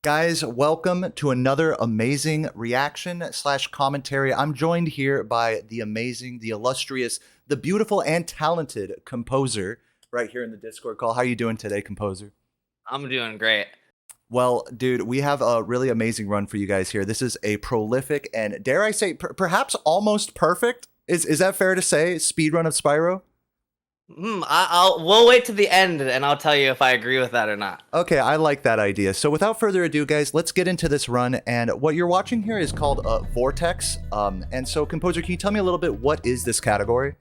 Guys, welcome to another amazing reaction slash commentary. I'm joined here by the amazing, the illustrious, the beautiful, and talented Composer right here in the Discord call. How are you doing today, Composer? I'm doing great. Well, dude, we have a really amazing run for you guys here. This is a prolific and, dare I say, perhaps almost perfect. Is that fair to say? Speedrun of Spyro? We'll wait to the end and I'll tell you if I agree with that or not. Okay, I like that idea. So without further ado, guys, let's get into this run. And what you're watching here is called Vortex. And so, Composer, can you tell me a little bit, what is this category?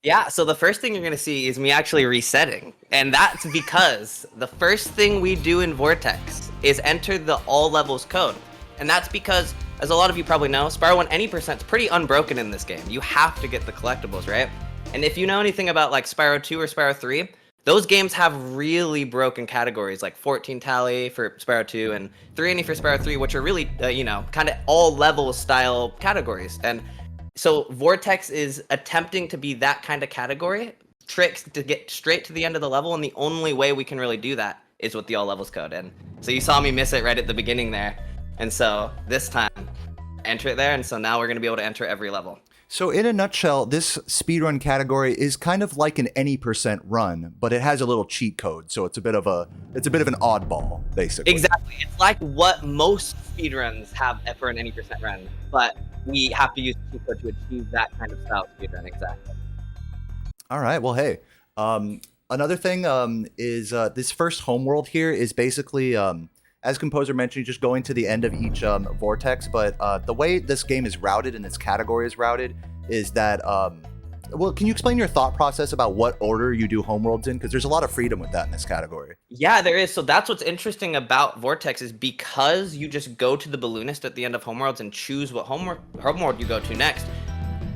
Yeah, so the first thing you're going to see is me actually resetting. And that's because the first thing we do in Vortex is enter the all levels code. And that's because, as a lot of you probably know, Spyro 1 any percent is pretty unbroken in this game. You have to get the collectibles, right? And if you know anything about like Spyro 2 or Spyro 3, those games have really broken categories like 14 tally for Spyro 2 and 3 for Spyro 3, which are really, kind of all level style categories. And so Vortex is attempting to be that kind of category, tricks to get straight to the end of the level, and the only way we can really do that is with the all levels code. And so you saw me miss it right at the beginning there. And so this time, enter it there, and so now we're going to be able to enter every level. So in a nutshell, this speedrun category is kind of like an any percent run, but it has a little cheat code, so it's a bit of an oddball, basically. Exactly. It's like what most speedruns have for an any percent run, but we have to use cheat code to achieve that kind of style speedrun. Exactly. All right. Well, hey, another thing is this first homeworld here is basically, as Composer mentioned, just going to the end of each vortex. But the way this game is routed and its category is routed is that, well, can you explain your thought process about what order you do homeworlds in? Because there's a lot of freedom with that in this category. Yeah, there is. So that's what's interesting about Vortex is because you just go to the balloonist at the end of homeworlds and choose what homeworld you go to next.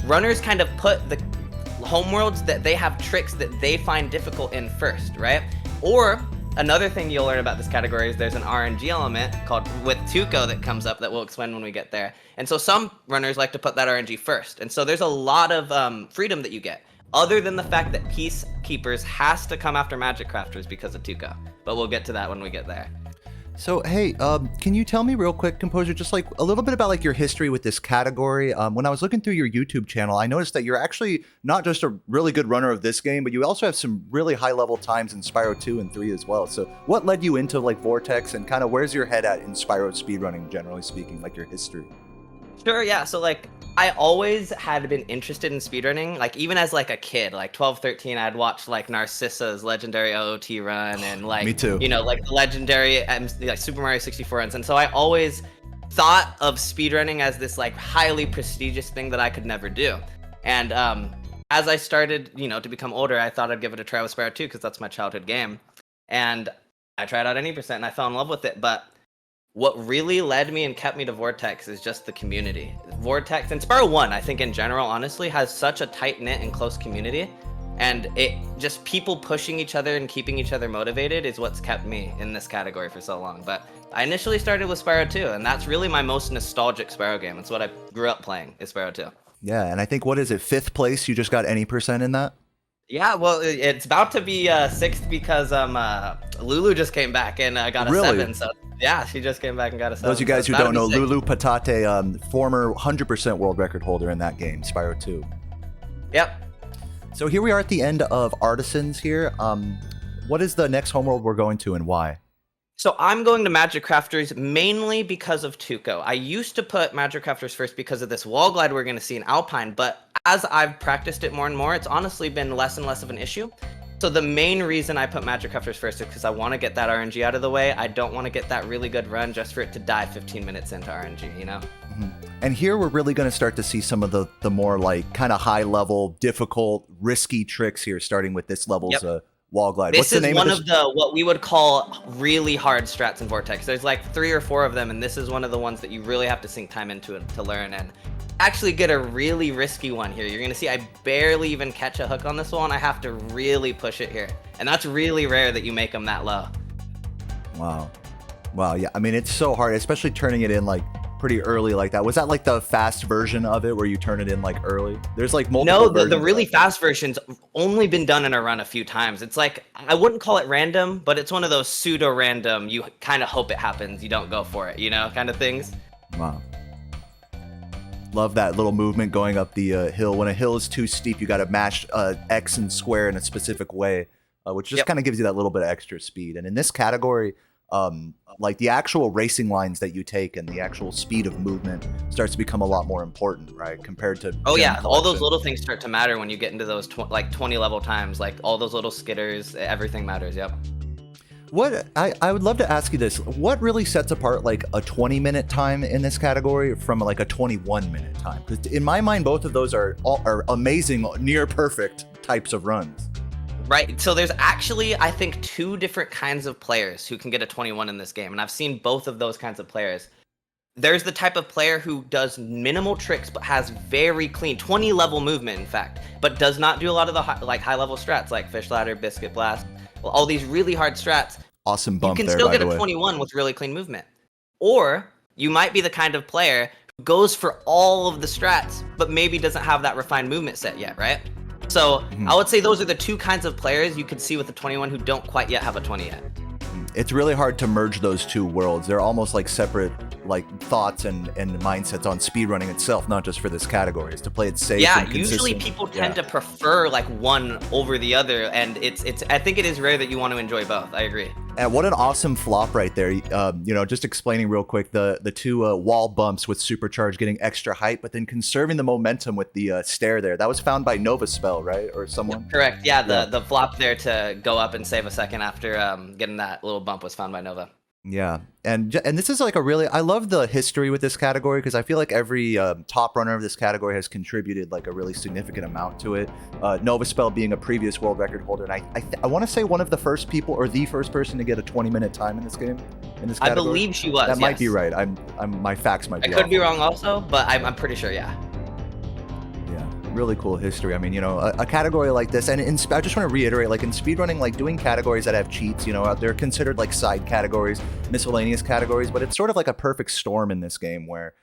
Runners kind of put the homeworlds that they have tricks that they find difficult in first, right? Or another thing you'll learn about this category is there's an RNG element called with Tuko that comes up that we'll explain when we get there. And so some runners like to put that RNG first. And so there's a lot of freedom that you get, other than the fact that Peacekeepers has to come after Magic Crafters because of Tuko. But we'll get to that when we get there. So, hey, can you tell me real quick, Composer, just like a little bit about like your history with this category? When I was looking through your YouTube channel, I noticed that you're actually not just a really good runner of this game, but you also have some really high level times in Spyro 2 and 3 as well. So what led you into like Vortex, and kind of where's your head at in Spyro speedrunning, generally speaking, like your history? Sure, yeah. So like I always had been interested in speedrunning, like even as like a kid, like 12, 13, I'd watched like Narcissa's legendary OOT run and like, Me too. Like legendary like Super Mario 64 runs. And so I always thought of speedrunning as this like highly prestigious thing that I could never do. And as I started, to become older, I thought I'd give it a try with Spyro 2 because that's my childhood game. And I tried out any percent and I fell in love with it. But what really led me and kept me to Vortex is just the community. Vortex and Spyro 1, I think in general, honestly, has such a tight-knit and close community. And it just people pushing each other and keeping each other motivated is what's kept me in this category for so long. But I initially started with Spyro 2, and that's really my most nostalgic Spyro game. It's what I grew up playing, is Spyro 2. Yeah, and I think, what is it, 5th place? You just got any percent in that? Yeah, well, it's about to be 6th because Lulu just came back and got a 7. So yeah, she just came back and got a 7. Those of you guys so who don't know, 6. Lulu Patate, former 100% world record holder in that game, Spyro 2. Yep. So here we are at the end of Artisans here. What is the next homeworld we're going to, and why? So I'm going to Magic Crafters mainly because of Tuko. I used to put Magic Crafters first because of this wall glide we're going to see in Alpine, but as I've practiced it more and more, it's honestly been less and less of an issue. So the main reason I put Magic Crafters first is because I want to get that RNG out of the way. I don't want to get that really good run just for it to die 15 minutes into RNG, Mm-hmm. And here we're really going to start to see some of the more like kind of high level, difficult, risky tricks here, starting with this level's wall glide. This What's the is name one of of the what we would call really hard strats in Vortex. There's like 3 or 4 of them, and this is one of the ones that you really have to sink time into it to learn and actually get a really risky one here. You're gonna see I barely even catch a hook on this one. I have to really push it here, and that's really rare that you make them that low. Wow, yeah. I mean, it's so hard, especially turning it in like pretty early like that. Was that like the fast version of it where you turn it in like early? There's like No, multiple the versions really of fast version's only been done in a run a few times. It's like, I wouldn't call it random, but it's one of those pseudo random, you kind of hope it happens, you don't go for it, you know, kind of things. Wow. Love that little movement going up the hill. When a hill is too steep, you got to mash X and square in a specific way, which just kind of gives you that little bit of extra speed. And in this category, like the actual racing lines that you take and the actual speed of movement starts to become a lot more important, right? Compared to oh yeah, gem all those collection. little things start to matter when you get into those like 20 level times, like all those little skitters, everything matters. Yep. What I would love to ask you this: what really sets apart like a 20-minute time in this category from like a 21-minute time? Because in my mind, both of those are amazing, near perfect types of runs. Right, so there's actually, I think, two different kinds of players who can get a 21 in this game, and I've seen both of those kinds of players. There's the type of player who does minimal tricks but has very clean 20 level movement, in fact, but does not do a lot of the high level strats like Fish Ladder, Biscuit Blast, all these really hard strats. Awesome bump You can there, still by get the a way. 21 with really clean movement. Or you might be the kind of player who goes for all of the strats but maybe doesn't have that refined movement set yet, right? So I would say those are the two kinds of players you could see with the 21 who don't quite yet have a 20 yet. It's really hard to merge those two worlds. They're almost like separate like thoughts and mindsets on speedrunning itself, not just for this category. It's to play it safe. Yeah, and usually consistent. people tend to prefer like one over the other, and it's I think it is rare that you want to enjoy both. I agree. And what an awesome flop right there. You know, just explaining real quick the two wall bumps with supercharge getting extra height, but then conserving the momentum with the stair there. That was found by Nova Spell, right? Or someone? Correct. Yeah, the flop there to go up and save a second after getting that little bump was found by Nova. Yeah, and this is like a really, I love the history with this category because I feel like every top runner of this category has contributed like a really significant amount to it. Nova Spell being a previous world record holder, and I want to say one of the first people or the first person to get a 20-minute time in this game. In this category. I believe she was. That might be right. My facts might be. I could be off. wrong also, but I'm pretty sure. Yeah. Yeah, really cool history. I mean, you know, a category like this, and I just want to reiterate, like in speedrunning, like doing categories that have cheats, you know, they're considered like side categories, miscellaneous categories, but it's sort of like a perfect storm in this game where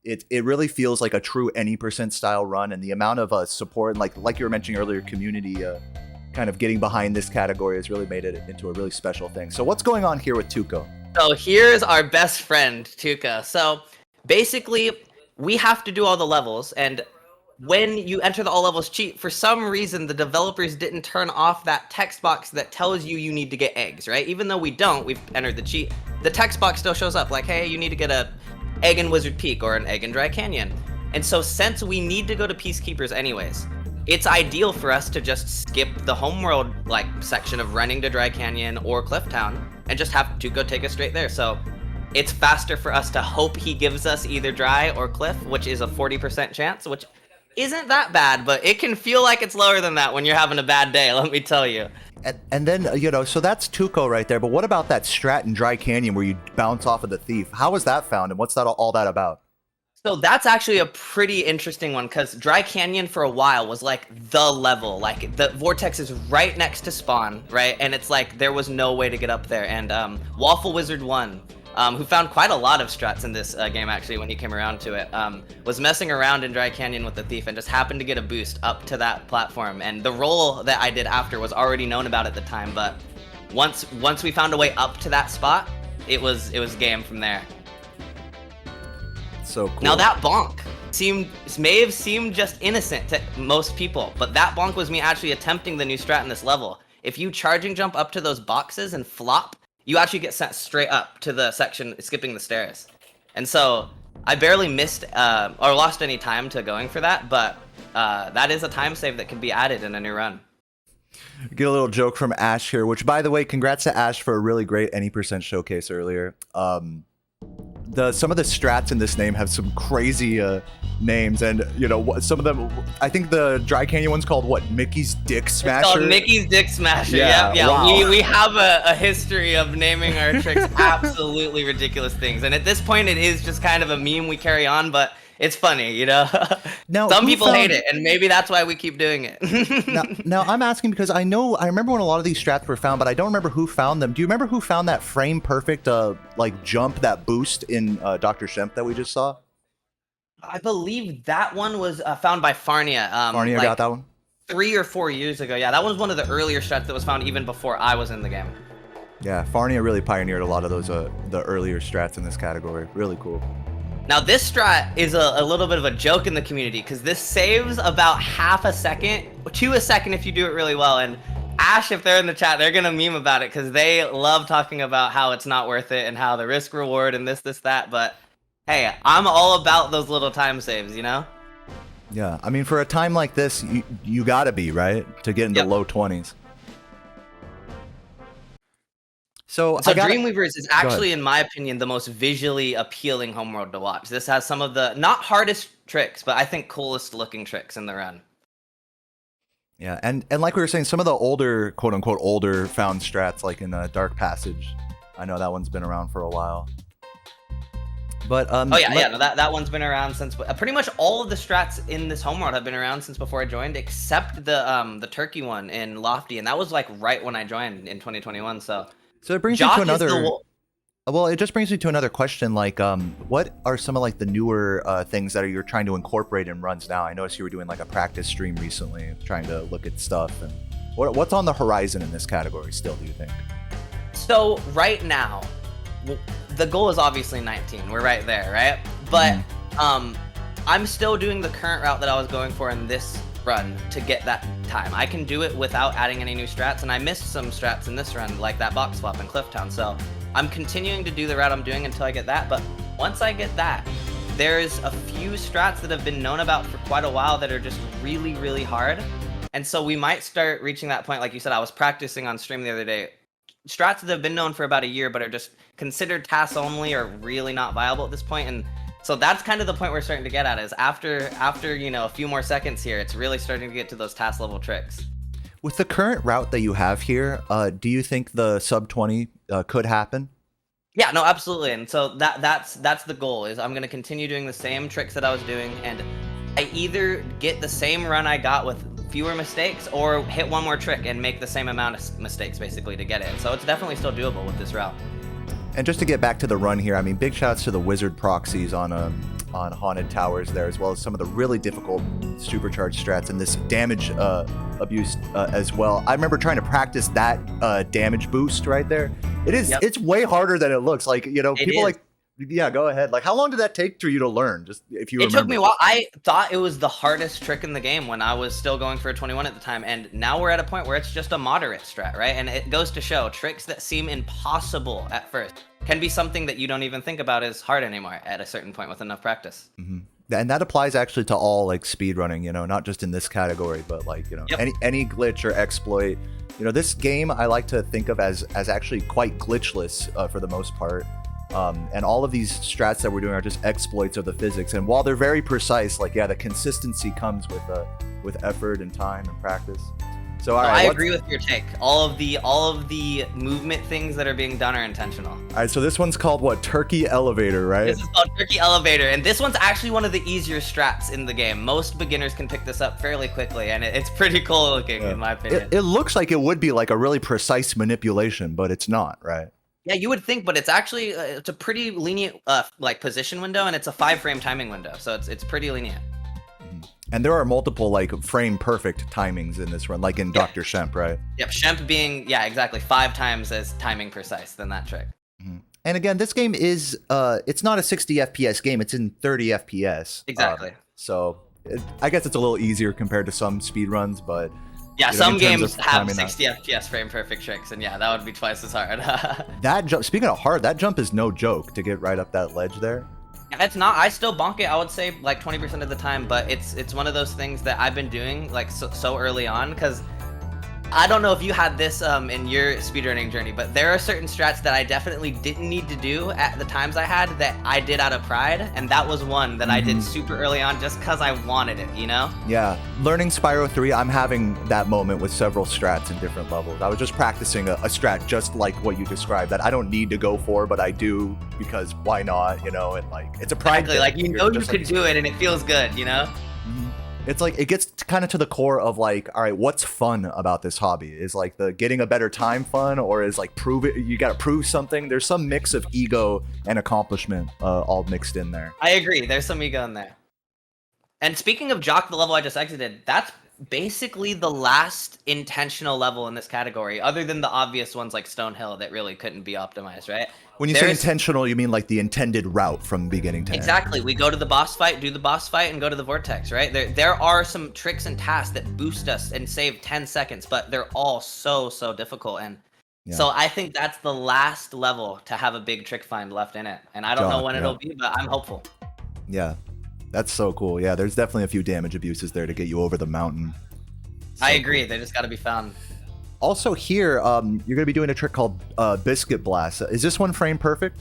it really feels like a true any percent style run, and the amount of support, like you were mentioning earlier, community kind of getting behind this category has really made it into a really special thing. So what's going on here with Tuko? So here's our best friend, Tuko. So basically, we have to do all the levels, and when you enter the all levels cheat, for some reason the developers didn't turn off that text box that tells you need to get eggs, right? Even though we've entered the cheat, the text box still shows up like, hey, you need to get a egg in Wizard Peak or an egg in Dry Canyon. And so since we need to go to Peacekeepers anyways, it's ideal for us to just skip the homeworld like section of running to Dry Canyon or Clifftown and just have Tuko take us straight there. So it's faster for us to hope he gives us either Dry or Cliff, which is a 40% chance, which isn't that bad, but it can feel like it's lower than that when you're having a bad day, let me tell you. And then, you know, so that's Tuko right there, but what about that strat in Dry Canyon where you bounce off of the thief? How was that found, and what's that all that about? So that's actually a pretty interesting one, because Dry Canyon for a while was like the level, like the Vortex is right next to spawn, right? And it's like there was no way to get up there, and Waffle Wizard 1, who found quite a lot of strats in this game actually when he came around to it, was messing around in Dry Canyon with the thief and just happened to get a boost up to that platform. And the roll that I did after was already known about at the time, but once we found a way up to that spot, it was game from there. So cool. Now that bonk may have seemed just innocent to most people, but that bonk was me actually attempting the new strat in this level. If you charging jump up to those boxes and flop, you actually get sent straight up to the section skipping the stairs. And so I barely missed or lost any time to going for that, but that is a time save that can be added in a new run. Get a little joke from Ash here, which, by the way, congrats to Ash for a really great any percent showcase earlier. Some of the strats in this name have some crazy names, and you know some of them. I think the Dry Canyon one's called what? Mickey's Dick Smasher. It's called Mickey's Dick Smasher. Yeah, Yeah. wow. We have a history of naming our tricks absolutely ridiculous things, and at this point, it is just kind of a meme we carry on. But it's funny, you know. Now, Some who people found- hate it, and maybe that's why we keep doing it. Now I'm asking because I remember when a lot of these strats were found, but I don't remember who found them. Do you remember who found that frame perfect like jump, that boost in Dr. Shemp that we just saw? I believe that one was found by Farnia. Farnia like got that one? 3 or 4 years ago. Yeah, that was one of the earlier strats that was found even before I was in the game. Yeah, Farnia really pioneered a lot of those the earlier strats in this category. Really cool. Now this strat is a little bit of a joke in the community because this saves about half a second to a second if you do it really well. And Ash, if they're in the chat, they're gonna meme about it because they love talking about how it's not worth it and how the risk reward and this, that. But hey, I'm all about those little time saves, you know? Yeah, I mean, for a time like this, you gotta be, right? To get into low 20s. So Dreamweavers is actually, in my opinion, the most visually appealing homeworld to watch. This has some of the, not hardest tricks, but I think coolest looking tricks in the run. Yeah, and like we were saying, some of the older, quote unquote, older found strats, like in Dark Passage. I know that one's been around for a while. But oh yeah, no, that one's been around since pretty much all of the strats in this homeworld have been around since before I joined, except the turkey one in Lofty, and that was like right when I joined in 2021. So it brings me to another. Well, it just brings me to another question. Like, what are some of like the newer things that you're trying to incorporate in runs now? I noticed you were doing like a practice stream recently, trying to look at stuff. And what's on the horizon in this category still? Do you think? So right now, the goal is obviously 19. We're right there, right? But I'm still doing the current route that I was going for in this run to get that time. I can do it without adding any new strats, and I missed some strats in this run, like that box flop in Clifftown. So I'm continuing to do the route I'm doing until I get that. But once I get that, there's a few strats that have been known about for quite a while that are just really, really hard. And so we might start reaching that point. Like you said, I was practicing on stream the other day. Strats that have been known for about a year, but are just considered tasks only, are really not viable at this point. And so that's kind of the point we're starting to get at, is after you know, a few more seconds here, it's really starting to get to those task level tricks. With the current route that you have here, do you think the sub 20 could happen? Yeah, no, absolutely. And so that's the goal, is I'm going to continue doing the same tricks that I was doing, and I either get the same run I got with fewer mistakes or hit one more trick and make the same amount of mistakes basically to get it. So it's definitely still doable with this route. And just to get back to the run here, I mean, big shouts to the wizard proxies on Haunted Towers there, as well as some of the really difficult supercharged strats and this damage abuse as well. I remember trying to practice that damage boost right there. It's way harder than it looks. Like, you know, people like, yeah, go ahead. Like, how long did that take for you to learn? Just if you remember. It took me a while. I thought it was the hardest trick in the game when I was still going for a 21 at the time, and now we're at a point where it's just a moderate strat, right? And it goes to show tricks that seem impossible at first can be something that you don't even think about as hard anymore at a certain point with enough practice. Mm-hmm. And that applies actually to all like speedrunning, you know, not just in this category, but like, you know, any glitch or exploit. You know, this game I like to think of as actually quite glitchless for the most part. And all of these strats that we're doing are just exploits of the physics. And while they're very precise, like, yeah, the consistency comes with effort and time and practice. So I agree with your take. All of the movement things that are being done are intentional. All right, so this one's called what? Turkey Elevator, right? This is called Turkey Elevator, and this one's actually one of the easier strats in the game. Most beginners can pick this up fairly quickly, and it's pretty cool looking, in my opinion. It looks like it would be like a really precise manipulation, but it's not, right? Yeah, you would think, but it's actually it's a pretty lenient like position window, and it's a 5-frame timing window, so it's pretty lenient. And there are multiple like frame perfect timings in this run, like in Dr. Shemp, right? Yep, Shemp being exactly 5 times as timing precise than that trick. Mm-hmm. And again, this game is it's not a 60 FPS game; it's in 30 FPS. Exactly. So I guess it's a little easier compared to some speedruns, but. Yeah, some games have 60 FPS frame perfect tricks, and yeah, that would be twice as hard. That jump, speaking of hard, that jump is no joke to get right up that ledge there. It's not. I still bonk it, I would say, like 20% of the time, but it's one of those things that I've been doing like so early on, because I don't know if you had this in your speedrunning journey, but there are certain strats that I definitely didn't need to do at the times I had that I did out of pride, and that was one that I did super early on just because I wanted it, you know? Yeah, learning Spyro 3, I'm having that moment with several strats in different levels. I was just practicing a strat just like what you described that I don't need to go for, but I do because why not, you know? And like, it's a pride Exactly, thing. like you know you could do it and it feels good, you know? It's like, it gets kind of to the core of like, all right, what's fun about this hobby? Is like the getting a better time fun, or is like you got to prove something? There's some mix of ego and accomplishment all mixed in there. I agree, there's some ego in there. And speaking of Jock, the level I just exited, that's basically the last intentional level in this category, other than the obvious ones like Stonehill that really couldn't be optimized, right? When you say intentional, you mean like the intended route from beginning to end. Exactly. We go to the boss fight, do the boss fight, and go to the Vortex, right? There are some tricks and tasks that boost us and save 10 seconds, but they're all so difficult. And so I think that's the last level to have a big trick find left in it. And I don't know when it'll be, but I'm hopeful. Yeah, that's so cool. Yeah, there's definitely a few damage abuses there to get you over the mountain. I agree. They just got to be found. Also here, you're going to be doing a trick called Biscuit Blast. Is this one frame perfect?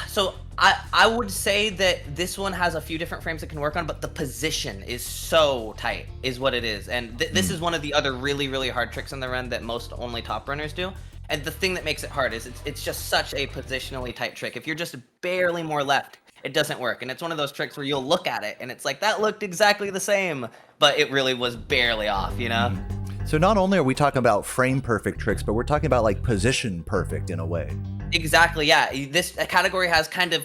So I would say that this one has a few different frames it can work on, but the position is so tight, is what it is. And this is one of the other really hard tricks in the run that most only top runners do. And the thing that makes it hard is it's just such a positionally tight trick. If you're just barely more left, it doesn't work. And it's one of those tricks where you'll look at it and it's like, that looked exactly the same, but it really was barely off, you know? So not only are we talking about frame perfect tricks, but we're talking about like position perfect in a way. Exactly, yeah. This category has kind of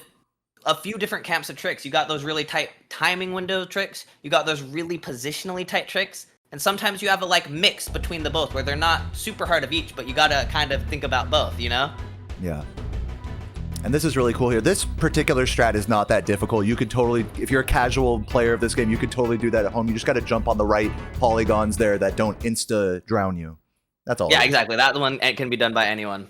a few different camps of tricks. You got those really tight timing window tricks. You got those really positionally tight tricks. And sometimes you have a like mix between the both where they're not super hard of each, but you got to kind of think about both, you know? Yeah. And this is really cool here. This particular strat is not that difficult. You could totally, if you're a casual player of this game, you could totally do that at home. You just got to jump on the right polygons there that don't insta drown you. That's all. Yeah, exactly. That one can be done by anyone.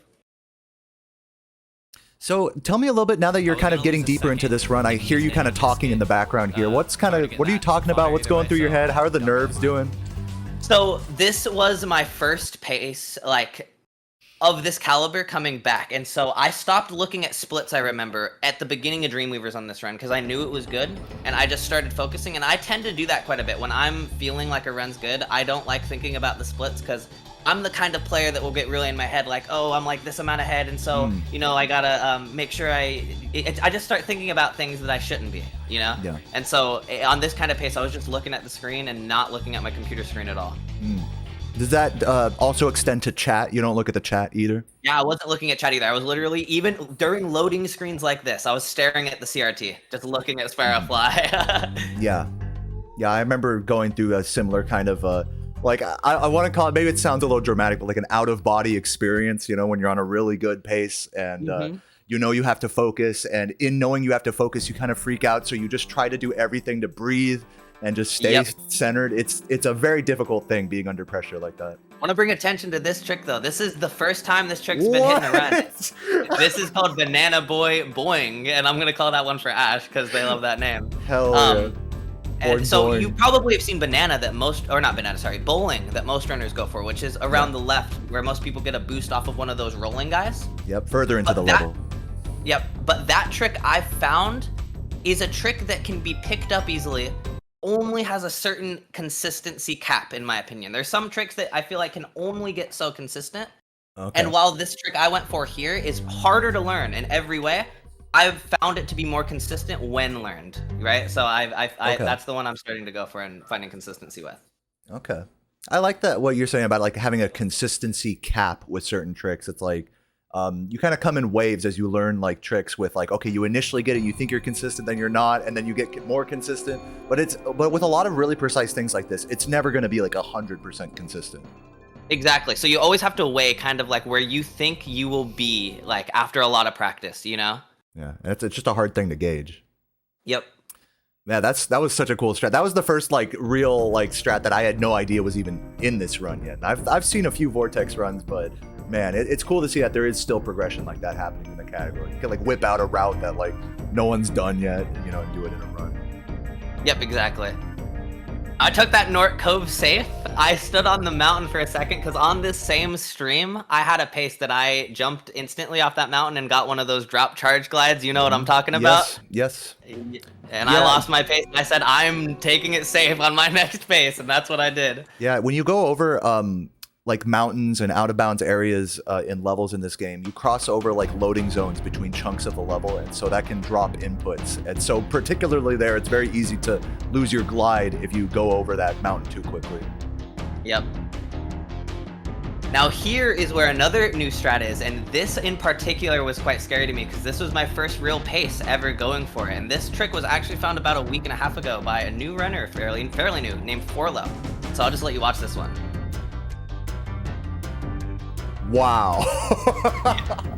So tell me a little bit, now that you're kind of getting deeper into this run, I hear you kind of talking in the background here. What are you talking about? What's going through your head? How are the nerves doing? So this was my first pace, like, of this caliber coming back, and so I stopped looking at splits, I remember, at the beginning of Dreamweavers on this run, because I knew it was good, and I just started focusing, and I tend to do that quite a bit. When I'm feeling like a run's good, I don't like thinking about the splits, because I'm the kind of player that will get really in my head, like, oh, I'm like this amount ahead, and so, you know, I gotta make sure I just start thinking about things that I shouldn't be, you know? Yeah. And so, on this kind of pace, I was just looking at the screen and not looking at my computer screen at all. Does that also extend to chat? You don't look at the chat either? Yeah, I wasn't looking at chat either. I was literally, even during loading screens like this, I was staring at the CRT, just looking at Spyro fly. Yeah. Yeah, I remember going through a similar kind of, like, I want to call it, maybe it sounds a little dramatic, but like an out-of-body experience, you know, when you're on a really good pace and you know you have to focus, and in knowing you have to focus, you kind of freak out, so you just try to do everything to breathe and just stay centered. It's a very difficult thing being under pressure like that. I want to bring attention to this trick, though. This is the first time this trick's been hitting a run. This is called Banana Boy Boing, and I'm going to call that one for Ash because they love that name. Hell yeah. And so you probably have seen banana that most, or not banana, sorry, bowling that most runners go for, which is around the left, where most people get a boost off of one of those rolling guys. Yep, further into the level. Yep, but that trick I've found is a trick that can be picked up easily, only has a certain consistency cap, in my opinion. There's some tricks that I feel like can only get so consistent. Okay. And while this trick I went for here is harder to learn in every way, I've found it to be more consistent when learned, right? So that's the one I'm starting to go for and finding consistency with. Okay. I like that, what you're saying about like having a consistency cap with certain tricks. It's like, you kind of come in waves as you learn like tricks with like, okay, you initially get it, you think you're consistent, then you're not, and then you get more consistent. But with a lot of really precise things like this, it's never going to be like 100% consistent. Exactly. So you always have to weigh kind of like where you think you will be like after a lot of practice, you know? Yeah, it's just a hard thing to gauge. Yep. Yeah, that was such a cool strat. That was the first like real like strat that I had no idea was even in this run yet. I've seen a few Vortex runs, but man, it's cool to see that there is still progression like that happening in the category. You can like whip out a route that like no one's done yet, you know, and do it in a run. Yep, exactly. I took that North Cove safe. I stood on the mountain for a second because on this same stream, I had a pace that I jumped instantly off that mountain and got one of those drop charge glides. You know what I'm talking about? Yes. And I lost my pace. I said, I'm taking it safe on my next pace, and that's what I did. Yeah, when you go over like mountains and out of bounds areas in levels in this game, you cross over like loading zones between chunks of the level, and so that can drop inputs. And so particularly there, it's very easy to lose your glide if you go over that mountain too quickly. Yep. Now here is where another new strat is, and this in particular was quite scary to me because this was my first real pace ever going for it. And this trick was actually found about a week and a half ago by a new runner, fairly new, named Forlo. So I'll just let you watch this one. Wow.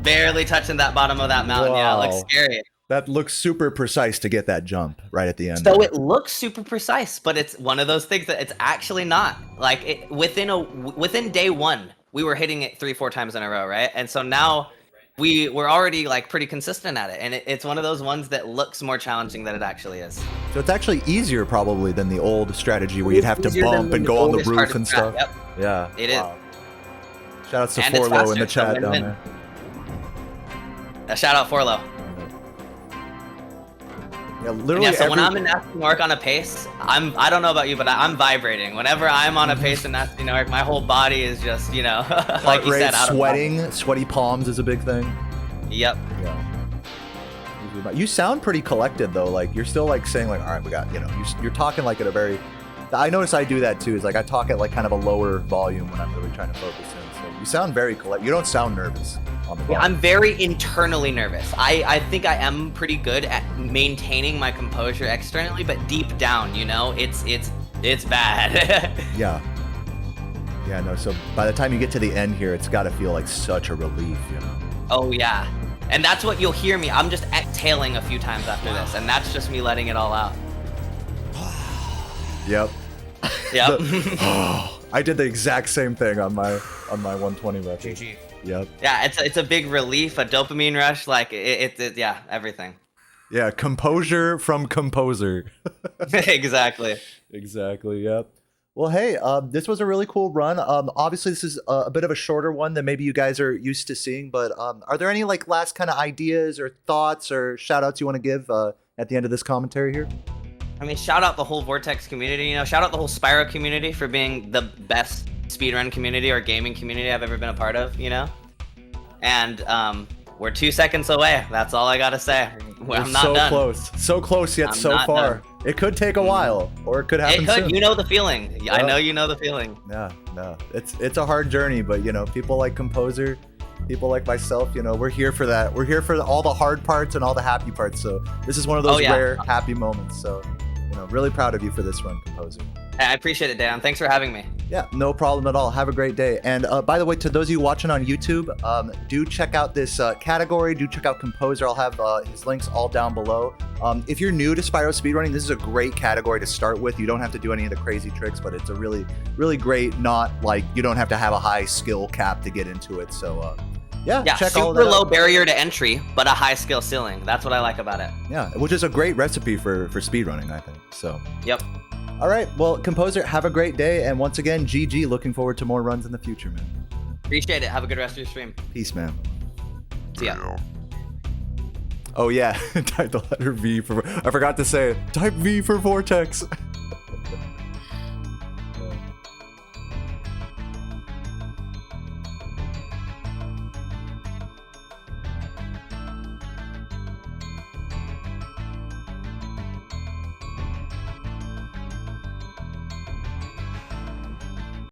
Barely touching that bottom of that mountain. Wow. Yeah, it looks scary. That looks super precise to get that jump right at the end. So it looks super precise, but it's one of those things that it's actually not. Like within day one, we were hitting it 3-4 times in a row, right? And so now we're already like pretty consistent at it, and it's one of those ones that looks more challenging than it actually is. So it's actually easier probably than the old strategy where you'd have to bump and go on the roof and stuff. Yep. Yeah. It is. Shout out to Forlo in the chat down there. Shout out Forlo. Yeah, literally. Yeah, so when I'm in Nasty Nork on a pace, I don't know about you, but I'm vibrating. Whenever I'm on a pace in Nasty Nork, my whole body is just, you know, like you said, sweating, sweaty palms is a big thing. Yep. Yeah. You sound pretty collected though. Like you're still like saying like, all right, we got, you know, you're talking like at a very. I notice I do that too. Is like I talk at like kind of a lower volume when I'm really trying to focus in. So you sound very collected. You don't sound nervous. Yeah, I'm very internally nervous. I think I am pretty good at maintaining my composure externally, but deep down, you know, it's bad. Yeah. Yeah, no, so by the time you get to the end here, it's got to feel like such a relief, you know. Oh, yeah. And that's what you'll hear me. I'm just exhaling a few times after this, and that's just me letting it all out. Yep. Yep. I did the exact same thing on my 120 record. GG. Yep. Yeah, it's a big relief, a dopamine rush, like it yeah, everything. Yeah, composure from composer. Exactly. Exactly. Yep. Well, hey, this was a really cool run. Obviously, this is a bit of a shorter one than maybe you guys are used to seeing. But are there any like last kind of ideas or thoughts or shout outs you want to give at the end of this commentary here? I mean, shout out the whole Vortex community. You know, shout out the whole Spyro community for being the best speedrun community or gaming community I've ever been a part of, you know? And we're 2 seconds away. That's all I gotta say. I'm not done. So close yet so far. Done. It could take a while, or it could happen soon. You know the feeling. Yeah. I know you know the feeling. Yeah, no. It's a hard journey, but you know, people like Composer, people like myself, you know, we're here for that. We're here for all the hard parts and all the happy parts. So this is one of those rare happy moments. So, you know, really proud of you for this run, Composer. I appreciate it, Dan. Thanks for having me. Yeah, no problem at all. Have a great day. And by the way, to those of you watching on YouTube, do check out this category. Do check out Composer. I'll have his links all down below. If you're new to Spyro speedrunning, this is a great category to start with. You don't have to do any of the crazy tricks, but it's a really, really great, not like you don't have to have a high skill cap to get into it. So yeah, check all that out. Super low barrier to entry, but a high skill ceiling. That's what I like about it. Yeah, which is a great recipe for speedrunning, I think. So. Yep. All right, well, Composer, have a great day. And once again, GG, looking forward to more runs in the future, man. Appreciate it. Have a good rest of your stream. Peace, man. See ya. Oh, yeah. Type the letter V for... I forgot to say it. Type V for Vortex.